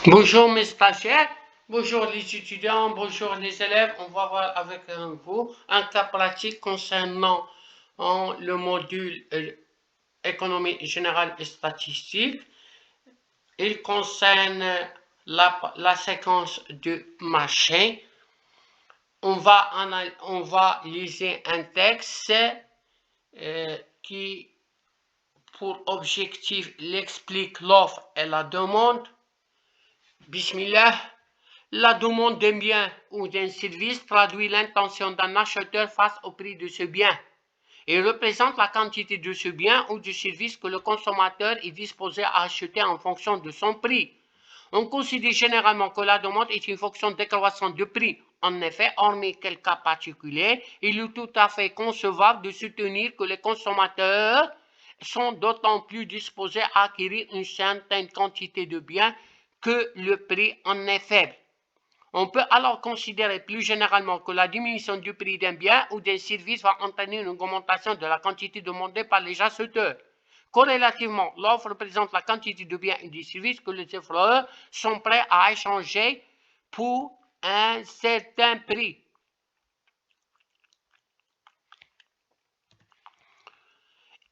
Bonjour mes stagiaires, bonjour les étudiants, bonjour les élèves. On va voir avec vous un cas pratique concernant le module économie générale et statistique. Il concerne la séquence de marché. On va lire un texte qui, pour objectif, l'explique l'offre et la demande. Bismillah. La demande d'un bien ou d'un service traduit l'intention d'un acheteur face au prix de ce bien et représente la quantité de ce bien ou du service que le consommateur est disposé à acheter en fonction de son prix. On considère généralement que la demande est une fonction décroissante de prix. En effet, hormis quelques cas particuliers, il est tout à fait concevable de soutenir que les consommateurs sont d'autant plus disposés à acquérir une certaine quantité de biens que le prix en est faible. On peut alors considérer plus généralement que la diminution du prix d'un bien ou d'un service va entraîner une augmentation de la quantité demandée par les acheteurs. Corrélativement, l'offre représente la quantité de biens et de services que les offreurs sont prêts à échanger pour un certain prix.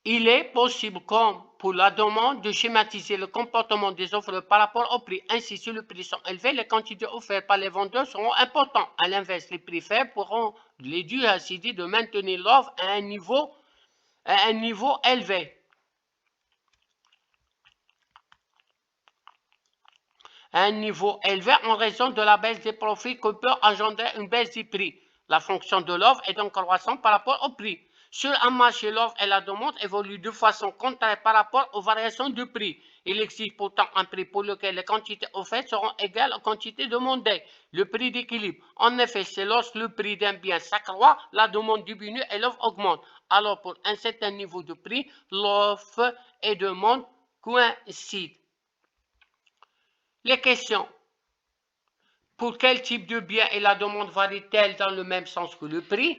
Il est possible, comme pour la demande, de schématiser le comportement des offres par rapport au prix. Ainsi, si les prix sont élevés, les quantités offertes par les vendeurs seront importantes. À l'inverse, les prix faibles pourront réduire ainsi dit de maintenir l'offre à un niveau élevé. Un niveau élevé en raison de la baisse des profits que peut engendrer une baisse des prix. La fonction de l'offre est donc croissante par rapport au prix. Sur un marché, l'offre et la demande évoluent de façon contraire par rapport aux variations de prix. Il existe pourtant un prix pour lequel les quantités offertes seront égales aux quantités demandées. Le prix d'équilibre. En effet, c'est lorsque le prix d'un bien s'accroît, la demande diminue et l'offre augmente. Alors, pour un certain niveau de prix, l'offre et la demande coïncident. Les questions. Pour quel type de bien et la demande varie-t-elle dans le même sens que le prix?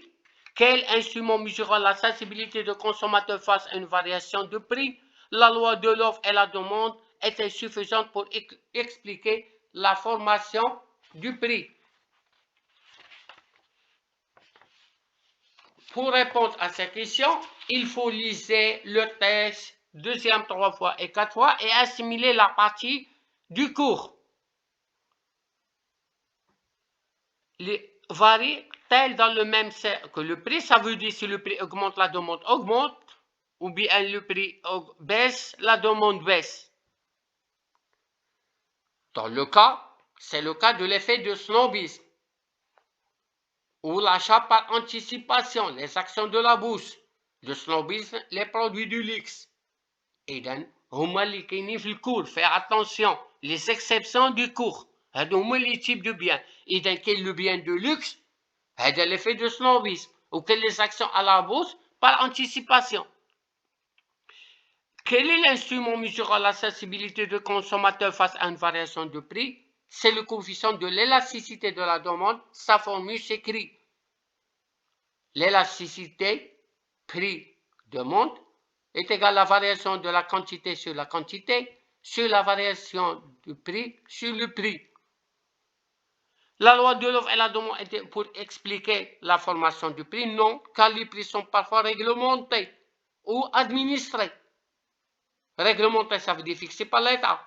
Quel instrument mesurant la sensibilité du consommateur face à une variation de prix? La loi de l'offre et la demande est-elle suffisante pour expliquer la formation du prix? Pour répondre à ces questions, il faut lire le texte deuxième, 3 fois et 4 fois et assimiler la partie du cours. Varie-t-elle dans le même sens que le prix? Ça veut dire si le prix augmente, la demande augmente, ou bien le prix baisse, la demande baisse. Dans le cas, c'est le cas de l'effet de snobisme, ou l'achat par anticipation, les actions de la bourse, le snobisme, les produits du luxe. Et donc, faire attention, les exceptions du cours, les types de biens. Et donc, quel le bien de luxe? هذا l'effet de snobisme ou que les actions à la bourse par anticipation. Quel est l'instrument mesurant la sensibilité du consommateur face à une variation de prix? C'est le coefficient de l'élasticité de la demande. Sa formule s'écrit l'élasticité prix-demande est égale à la variation de la quantité sur la variation du prix sur le prix. La loi de l'offre et la demande était pour expliquer la formation du prix? Non, car les prix sont parfois réglementés ou administrés. Réglementé, ça veut dire fixé par l'État.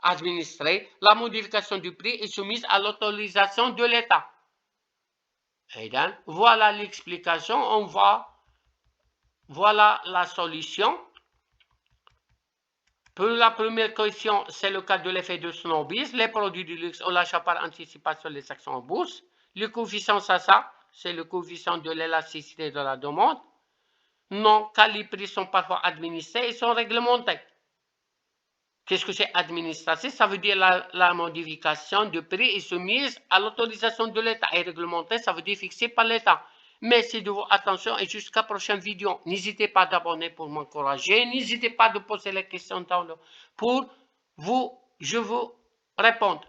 Administré, la modification du prix est soumise à l'autorisation de l'État. Et donc, voilà l'explication. Voilà la solution. Pour la première question, c'est le cas de l'effet de snobisme, les produits du luxe ou l'achat par anticipation des actions en bourse. Le coefficient ça, c'est le coefficient de l'élasticité de la demande. Non, car les prix sont parfois administrés et sont réglementés. Qu'est-ce que c'est administratif? Ça veut dire la modification du prix est soumise à l'autorisation de l'État. Et réglementée, ça veut dire fixé par l'État. Merci de votre attention et jusqu'à la prochaine vidéo. N'hésitez pas d'abonner pour m'encourager. N'hésitez pas de poser les questions pour je vous répondre.